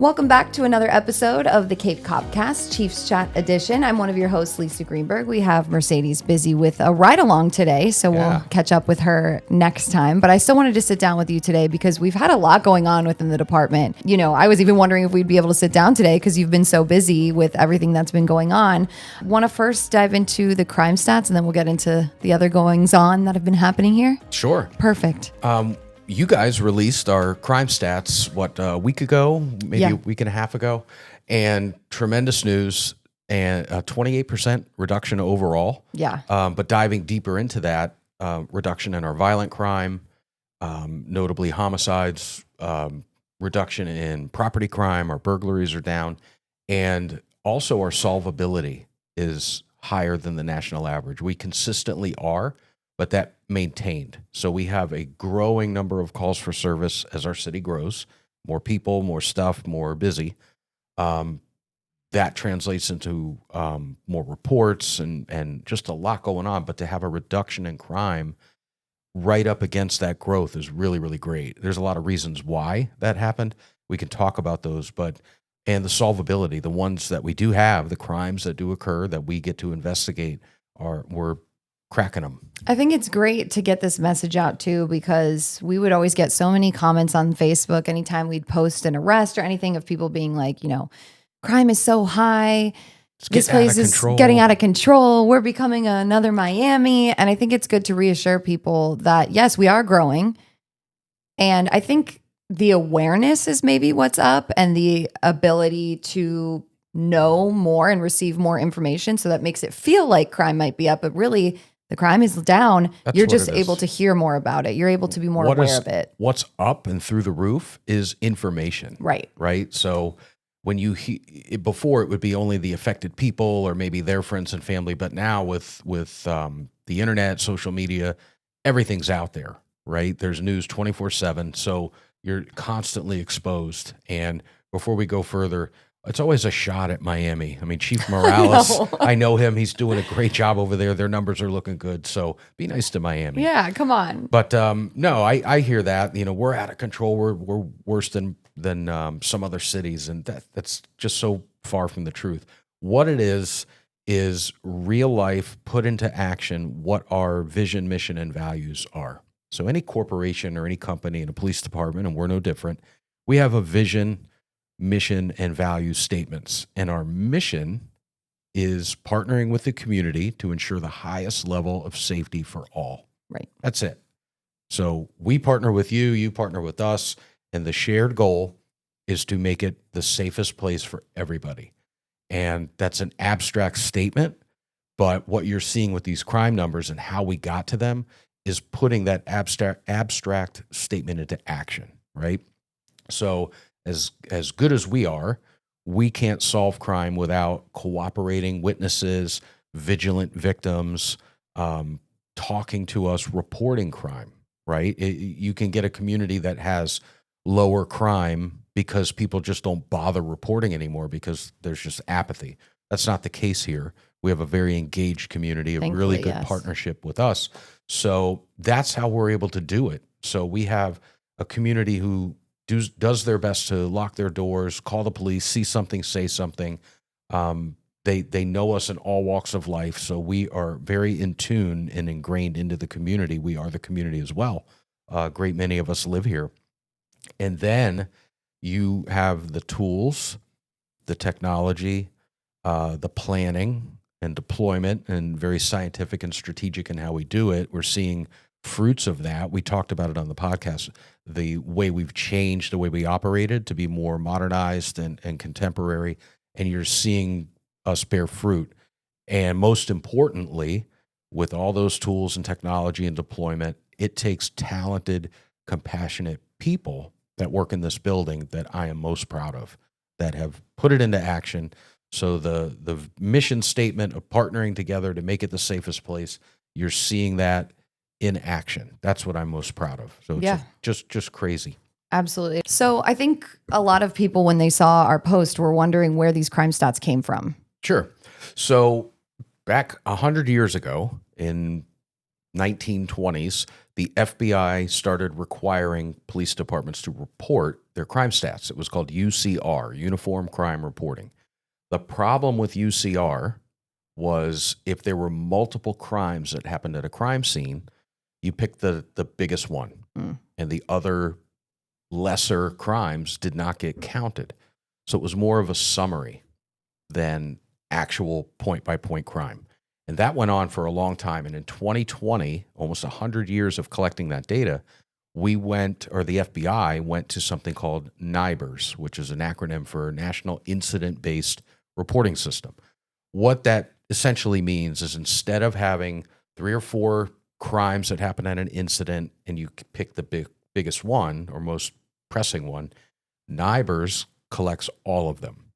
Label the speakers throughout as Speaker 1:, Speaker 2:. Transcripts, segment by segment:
Speaker 1: Welcome back to another episode of the CopCast Chiefs Chat Edition. I'm one of your hosts, Lisa Greenberg. We have Mercedes busy with a ride-along today, so we'll catch up with her next time. But I still wanted to sit down with you today because we've had a lot going on within the department. You know, I was even wondering if we'd be able to sit down today because you've been so busy with everything that's been going on. Want to first dive into the crime stats, and then we'll get into the other goings-on that have been happening here?
Speaker 2: Sure.
Speaker 1: Perfect.
Speaker 2: You guys released our crime stats, a week ago, maybe a week and a half ago, and tremendous news and a 28% reduction overall.
Speaker 1: Yeah.
Speaker 2: But diving deeper into that, reduction in our violent crime, notably homicides, reduction in property crime, our burglaries are down, and also our solvability is higher than the national average. We consistently are, but that maintained. So we have a growing number of calls for service as our city grows. More people, more stuff, more busy. That translates into more reports and just a lot going on. But to have a reduction in crime right up against that growth is really, really great. There's a lot of reasons why that happened. We can talk about those, and the solvability, the ones that we do have, the crimes that do occur that we get to investigate, we're cracking them.
Speaker 1: I think it's great to get this message out too, because we would always get so many comments on Facebook anytime we'd post an arrest or anything of people being like, you know, crime is so high. This place is getting out of control. We're becoming another Miami. And I think it's good to reassure people that, yes, we are growing. And I think the awareness is maybe what's up, and the ability to know more and receive more information. So that makes it feel like crime might be up, but really the crime is down. You're just able to hear more about it. You're able to be more aware of it.
Speaker 2: What's up and through the roof is information. Right. So when before it would be only the affected people or maybe their friends and family, but now with the internet, social media, everything's out there, right? There's news 24/7. So you're constantly exposed. And before we go further, it's always a shot at Miami. I mean, Chief Morales, I know him. He's doing a great job over there. Their numbers are looking good. So be nice to Miami.
Speaker 1: Yeah, come on.
Speaker 2: But no, I hear that. You know, we're out of control. We're worse than some other cities, and that's just so far from the truth. What it is real life put into action what our vision, mission, and values are. So any corporation or any company in a police department, and we're no different, we have a vision, mission, and value statements. And our mission is partnering with the community to ensure the highest level of safety for all.
Speaker 1: Right.
Speaker 2: That's it. So we partner with you, you partner with us, and the shared goal is to make it the safest place for everybody. And that's an abstract statement, but what you're seeing with these crime numbers and how we got to them is putting that abstract statement into action, right? So as good as we are, we can't solve crime without cooperating witnesses, vigilant victims, talking to us, reporting crime, right? You can get a community that has lower crime because people just don't bother reporting anymore because there's just apathy. That's not the case here. We have a very engaged community, a really good partnership with us. So that's how we're able to do it. So we have a community who does their best to lock their doors, call the police, see something, say something. They know us in all walks of life, so we are very in tune and ingrained into the community. We are the community as well. A great many of us live here. And then you have the tools, the technology, the planning and deployment, and very scientific and strategic in how we do it. We're seeing fruits of that. We talked about it on the podcast, the way we've changed the way we operated to be more modernized and contemporary, and you're seeing us bear fruit. And most importantly, with all those tools and technology and deployment, it takes talented, compassionate people that work in this building that I am most proud of, that have put it into action. So the mission statement of partnering together to make it the safest place, you're seeing that in action. That's what I'm most proud of. So it's just crazy.
Speaker 1: Absolutely. So I think a lot of people, when they saw our post, were wondering where these crime stats came from.
Speaker 2: Sure. So back 100 years ago in 1920s, the FBI started requiring police departments to report their crime stats. It was called UCR, Uniform Crime Reporting. The problem with UCR was if there were multiple crimes that happened at a crime scene, you picked the biggest one, and the other lesser crimes did not get counted. So it was more of a summary than actual point-by-point crime. And that went on for a long time. And in 2020, almost 100 years of collecting that data, the FBI went to something called NIBRS, which is an acronym for National Incident-Based Reporting System. What that essentially means is instead of having 3 or 4 crimes that happen at an incident and you pick the biggest one or most pressing one, NIBRS collects all of them.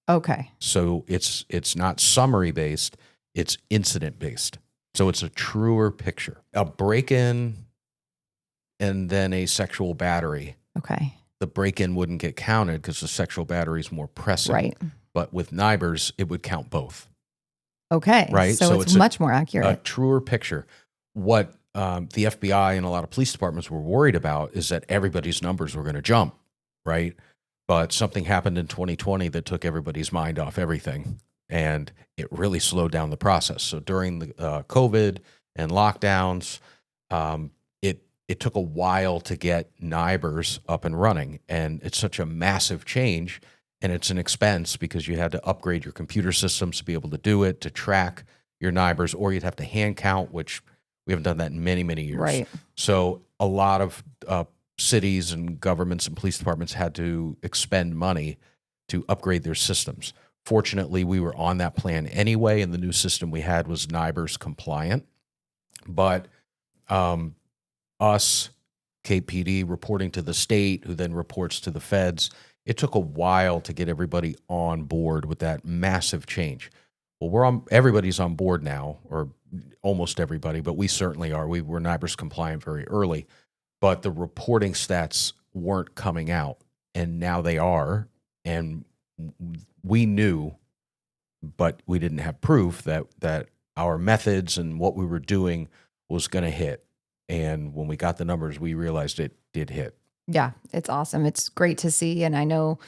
Speaker 1: Okay.
Speaker 2: So it's not summary based, it's incident based. So it's a truer picture. A break-in and then a sexual battery.
Speaker 1: Okay.
Speaker 2: The break-in wouldn't get counted because the sexual battery is more pressing.
Speaker 1: Right.
Speaker 2: But with NIBRS, it would count both.
Speaker 1: Okay.
Speaker 2: Right.
Speaker 1: So it's much more accurate.
Speaker 2: A truer picture. What the FBI and a lot of police departments were worried about is that everybody's numbers were going to jump, right? But something happened in 2020 that took everybody's mind off everything, and it really slowed down the process. So during the COVID and lockdowns, it took a while to get NIBRS up and running, and it's such a massive change, and it's an expense because you had to upgrade your computer systems to be able to do it, to track your NIBRS, or you'd have to hand count, which we haven't done that in many, many years.
Speaker 1: Right.
Speaker 2: So a lot of cities and governments and police departments had to expend money to upgrade their systems. Fortunately, we were on that plan anyway, and the new system we had was NIBRS compliant. But us, KPD, reporting to the state, who then reports to the feds, it took a while to get everybody on board with that massive change. Well, everybody's on board now, or almost everybody, but we certainly are. We were NIBRS compliant very early, but the reporting stats weren't coming out, and now they are. And we knew, but we didn't have proof that our methods and what we were doing was going to hit. And when we got the numbers, we realized it did hit.
Speaker 1: Yeah, it's awesome. It's great to see. And I know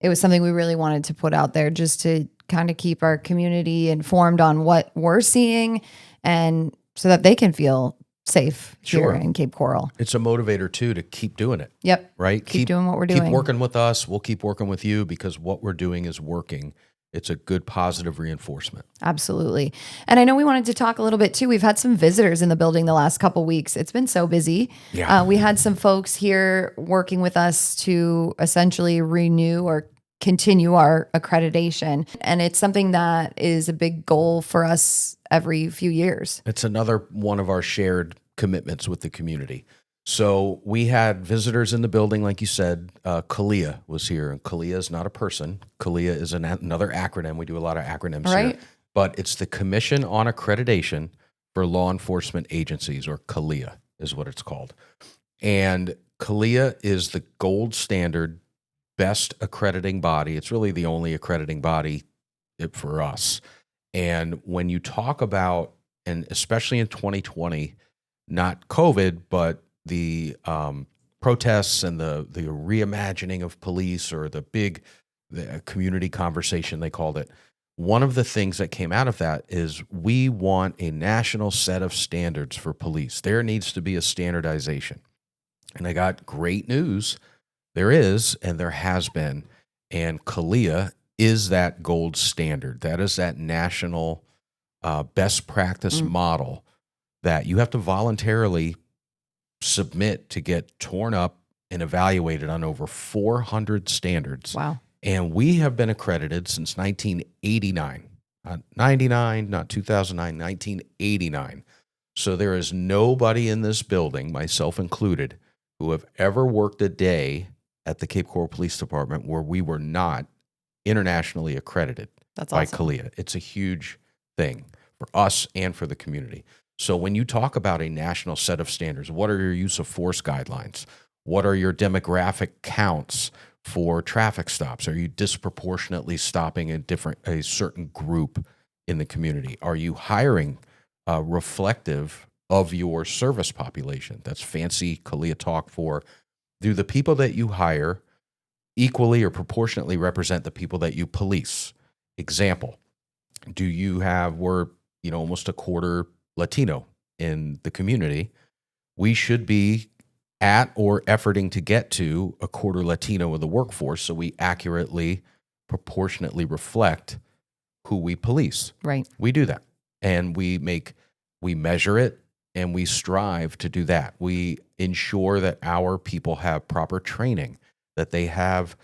Speaker 1: it was something we really wanted to put out there just to kind of keep our community informed on what we're seeing, and so that they can feel safe here in Cape Coral.
Speaker 2: It's a motivator too to keep doing it.
Speaker 1: Yep.
Speaker 2: Right?
Speaker 1: Keep doing what we're doing.
Speaker 2: Keep working with us. We'll keep working with you because what we're doing is working. It's a good positive reinforcement.
Speaker 1: Absolutely. And I know we wanted to talk a little bit too. We've had some visitors in the building the last couple of weeks. It's been so busy.
Speaker 2: Yeah.
Speaker 1: We had some folks here working with us to essentially renew or continue our accreditation. And it's something that is a big goal for us every few years.
Speaker 2: It's another one of our shared commitments with the community. So we had visitors in the building, like you said. CALEA was here. And CALEA is not a person. CALEA is another acronym. We do a lot of acronyms here. But it's the Commission on Accreditation for Law Enforcement Agencies, or CALEA is what it's called. And CALEA is the gold standard, best accrediting body. It's really the only accrediting body for us. And when you talk about, and especially in 2020, not COVID, but the protests and the reimagining of police, or the community conversation, they called it. One of the things that came out of that is we want a national set of standards for police. There needs to be a standardization. And I got great news. There is, and there has been. And CALEA is that gold standard. That is that national best practice model that you have to voluntarily submit to get torn up and evaluated on over 400 standards.
Speaker 1: Wow.
Speaker 2: And we have been accredited since 1989. Not 99, not 2009, 1989. So there is nobody in this building, myself included, who have ever worked a day at the Cape Coral Police Department where we were not internationally accredited by CALEA. It's a huge thing for us and for the community. So when you talk about a national set of standards, what are your use of force guidelines? What are your demographic counts for traffic stops? Are you disproportionately stopping a certain group in the community? Are you hiring reflective of your service population. That's fancy CALIA talk for, do the people that you hire equally or proportionately represent the people that you police? Example, we're almost a quarter Latino in the community. We should be at or efforting to get to a quarter Latino in the workforce so we accurately, proportionately reflect who we police.
Speaker 1: Right.
Speaker 2: We do that. And we measure it, and we strive to do that. We ensure that our people have proper training, that they have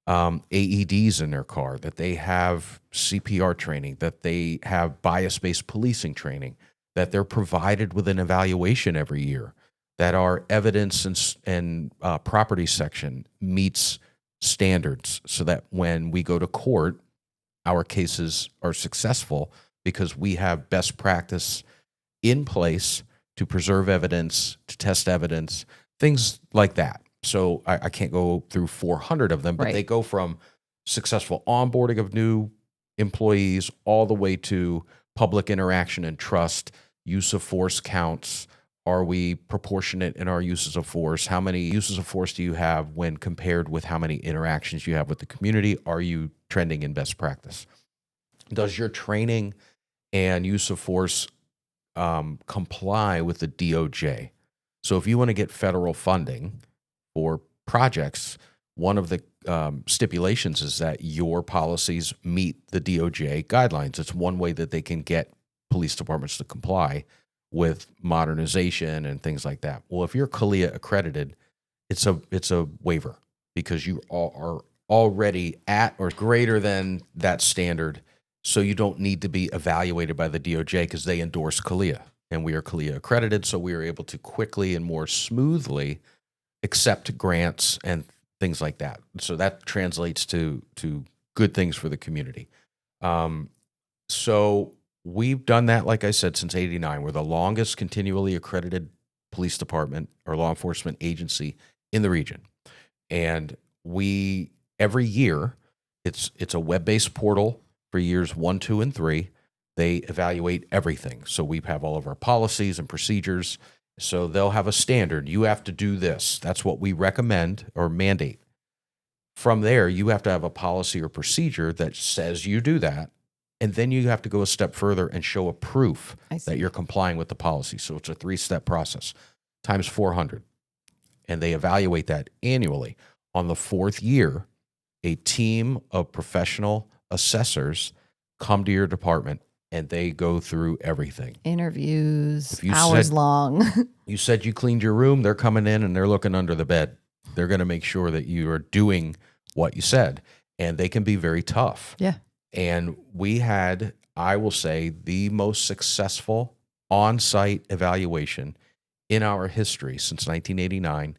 Speaker 2: AEDs in their car, that they have CPR training, that they have bias-based policing training, that they're provided with an evaluation every year, that our evidence and property section meets standards so that when we go to court, our cases are successful because we have best practice in place to preserve evidence, to test evidence, things like that. So I can't go through 400 of them, but they go from successful onboarding of new employees all the way to public interaction and trust, use of force counts. Are we proportionate in our uses of force? How many uses of force do you have when compared with how many interactions you have with the community? Are you trending in best practice? Does your training and use of force comply with the DOJ? So if you want to get federal funding for projects, one of the stipulations is that your policies meet the DOJ guidelines. It's one way that they can get police departments to comply with modernization and things like that. Well, if you're CALIA accredited, it's a waiver because you are already at or greater than that standard. So you don't need to be evaluated by the DOJ because they endorse CALIA, and we are CALIA accredited. So we are able to quickly and more smoothly accept grants and things like that. So that translates to good things for the community. So we've done that, like I said, since '89. We're the longest continually accredited police department or law enforcement agency in the region. And every year, it's a web-based portal for years 1, 2, and 3. They evaluate everything. So we have all of our policies and procedures. So they'll have a standard. You have to do this. That's what we recommend or mandate. From there, you have to have a policy or procedure that says you do that. And then you have to go a step further and show a proof that you're complying with the policy. So it's a 3-step process times 400. And they evaluate that annually. On the 4th year, a team of professional assessors come to your department and they go through everything.
Speaker 1: Interviews, hours long.
Speaker 2: You said you cleaned your room. They're coming in and they're looking under the bed. They're going to make sure that you are doing what you said. And they can be very tough.
Speaker 1: Yeah.
Speaker 2: And we had, I will say, the most successful on-site evaluation in our history since 1989,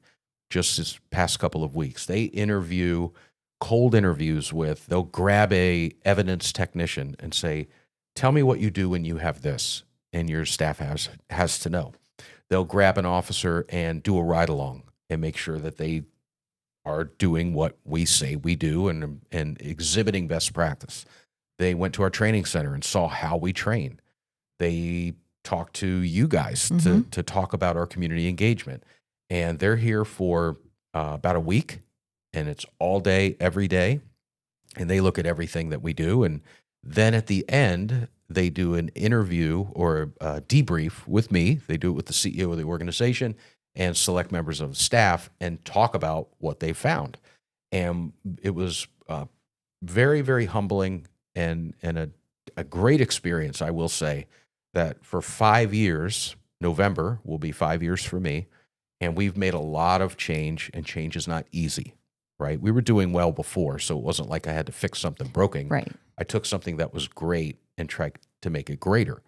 Speaker 2: just this past couple of weeks. They interview cold interviews they'll grab a evidence technician and say, tell me what you do when you have this, and your staff has to know. They'll grab an officer and do a ride along and make sure that they are doing what we say we do and exhibiting best practice. They went to our training center and saw how we train. They talked to you guys to talk about our community engagement. And they're here for about a week, and it's all day, every day. And they look at everything that we do. And then at the end, they do an interview or a debrief with me. They do it with the CEO of the organization and select members of the staff and talk about what they found. And it was very, very humbling and a great experience, I will say, that for 5 years, November will be 5 years for me, and we've made a lot of change, and change is not easy, right? We were doing well before, so it wasn't like I had to fix something broken.
Speaker 1: Right.
Speaker 2: I took something that was great and tried to make it greater.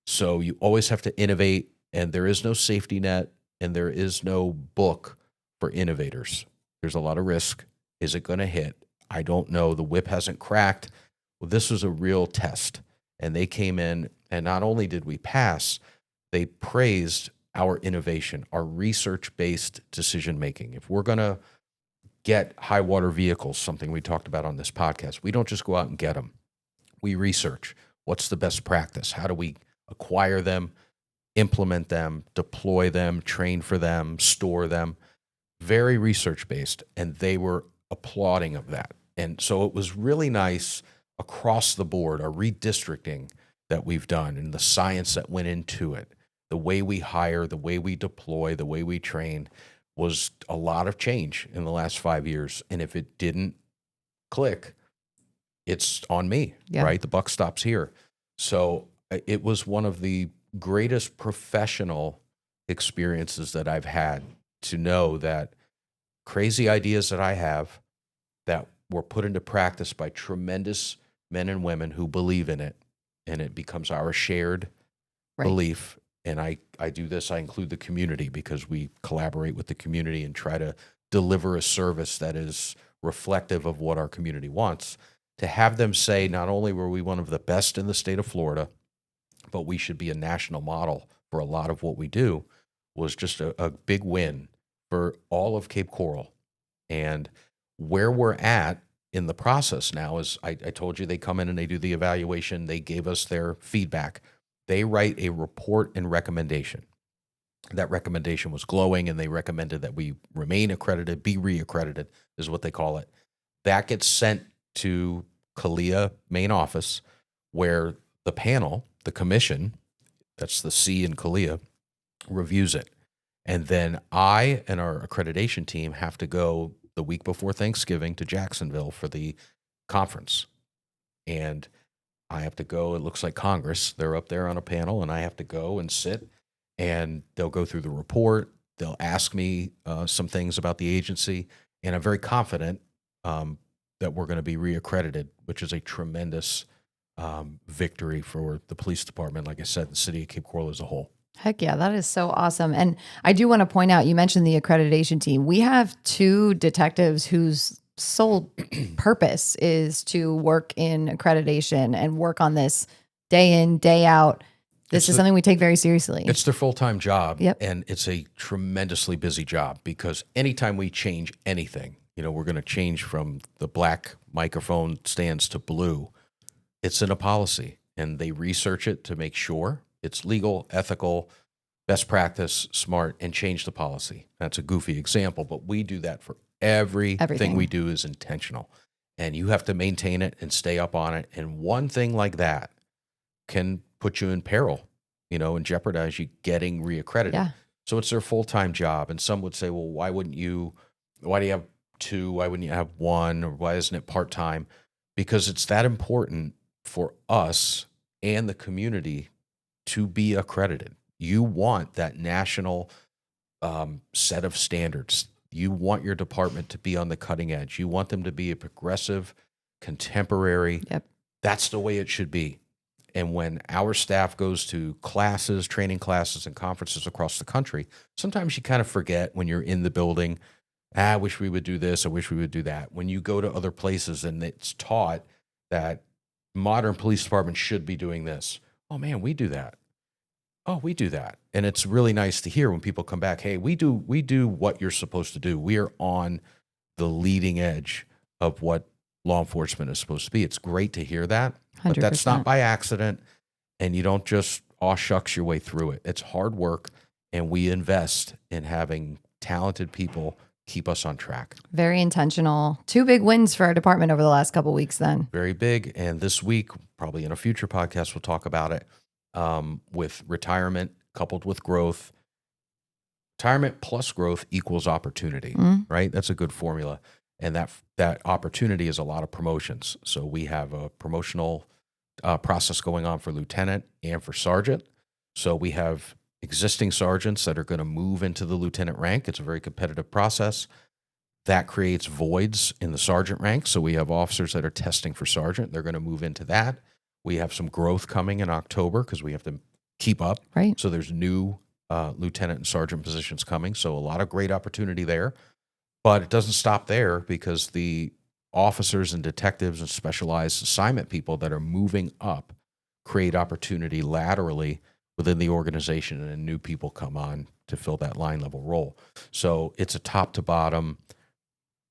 Speaker 2: So you always have to innovate, and there is no safety net, and there is no book for innovators. There's a lot of risk. Is it going to hit? I don't know. The whip hasn't cracked. Well, this was a real test. And they came in, and not only did we pass, they praised our innovation, our research-based decision-making. If we're going to get high-water vehicles, something we talked about on this podcast, we don't just go out and get them. We research. What's the best practice? How do we acquire them? implement them, deploy them, train for them, store them. Very research based, and they were applauding of that. And so it was really nice across the board, our redistricting that we've done and the science that went into it, the way we hire, the way we deploy, the way we train was a lot of change in the last 5 years. And if it didn't click, it's on me, right? The buck stops here. So it was one of the greatest professional experiences that I've had to know that crazy ideas that I have that were put into practice by tremendous men and women who believe in it, and it becomes our shared belief. And I do this, I include the community because we collaborate with the community and try to deliver a service that is reflective of what our community wants. To have them say, not only were we one of the best in the state of Florida, but we should be a national model for a lot of what we do, was just a big win for all of Cape Coral. And where we're at in the process now is, I told you, they come in and they do the evaluation. They gave us their feedback. They write a report and recommendation. That recommendation was glowing, and they recommended that we remain accredited, be reaccredited, is what they call it. That gets sent to CALEA main office, where the panel, the commission, that's the C in CALEA, reviews it. And then I and our accreditation team have to go the week before Thanksgiving to Jacksonville for the conference. And I have to go, it looks like Congress, they're up there on a panel, and I have to go and sit, and they'll go through the report. They'll ask me some things about the agency, and I'm very confident that we're going to be reaccredited, which is a tremendous victory for the police department, like I said, the city of Cape Coral as a whole.
Speaker 1: Heck yeah, that is so awesome. And I do want to point out, you mentioned the accreditation team. We have 2 detectives whose sole purpose is to work in accreditation and work on this day in, day out. This is something we take very seriously.
Speaker 2: It's their full-time job,
Speaker 1: Yep.
Speaker 2: and it's a tremendously busy job, because anytime we change anything, we're going to change from the black microphone stands to blue. It's in a policy, and they research it to make sure it's legal, ethical, best practice, smart, and change the policy. That's a goofy example, but we do that for everything we do is intentional. And you have to maintain it and stay up on it. And one thing like that can put you in peril, and jeopardize you getting reaccredited.
Speaker 1: Yeah.
Speaker 2: So it's their full-time job. And some would say, well, why do you have 2? Why wouldn't you have 1? Or why isn't it part-time? Because it's that important for us and the community to be accredited. You want that national set of standards. You want your department to be on the cutting edge. You want them to be a progressive, contemporary.
Speaker 1: Yep.
Speaker 2: That's the way it should be. And when our staff goes to classes, training classes, and conferences across the country, sometimes you kind of forget when you're in the building, I wish we would do this, I wish we would do that. When you go to other places and it's taught that modern police departments should be doing this, oh man, we do that. Oh, we do that. And it's really nice to hear when people come back, hey, we do what you're supposed to do. We are on the leading edge of what law enforcement is supposed to be. It's great to hear that,
Speaker 1: 100%.
Speaker 2: but that's not by accident, and you don't just aw shucks your way through it. It's hard work, and we invest in having talented people keep us on track.
Speaker 1: Very intentional. 2 big wins for our department over the last couple of weeks then.
Speaker 2: Very big. And this week, probably in a future podcast, we'll talk about it with retirement coupled with growth. Retirement plus growth equals opportunity, right? That's a good formula. And that opportunity is a lot of promotions. So we have a promotional process going on for lieutenant and for sergeant. So we have existing sergeants that are going to move into the lieutenant rank. It's a very competitive process. That creates voids in the sergeant rank. So we have officers that are testing for sergeant. They're going to move into that. We have some growth coming in October because we have to keep up.
Speaker 1: Right.
Speaker 2: So there's new lieutenant and sergeant positions coming. So a lot of great opportunity there. But it doesn't stop there, because the officers and detectives and specialized assignment people that are moving up create opportunity laterally within the organization, and new people come on to fill that line level role. So it's a top to bottom,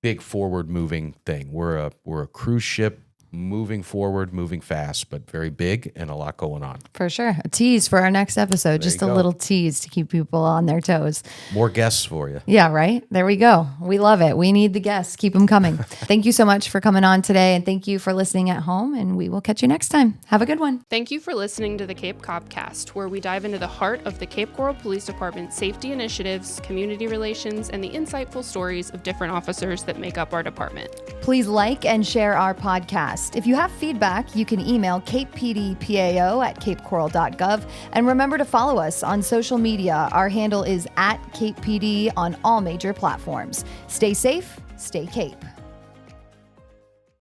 Speaker 2: big forward moving thing. We're a cruise ship moving forward, moving fast, but very big and a lot going on.
Speaker 1: For sure. A tease for our next episode. Just a
Speaker 2: go.
Speaker 1: little tease to keep people on their toes.
Speaker 2: More guests for you.
Speaker 1: Yeah, right. There we go. We love it. We need the guests. Keep them coming. Thank you so much for coming on today. And thank you for listening at home. And we will catch you next time. Have a good one.
Speaker 3: Thank you for listening to the Cape CopCast, where we dive into the heart of the Cape Coral Police Department safety initiatives, community relations, and the insightful stories of different officers that make up our department.
Speaker 1: Please like and share our podcast. If you have feedback, you can email capepdpao@capecoral.gov. And remember to follow us on social media. Our handle is @CapePD on all major platforms. Stay safe, stay Cape.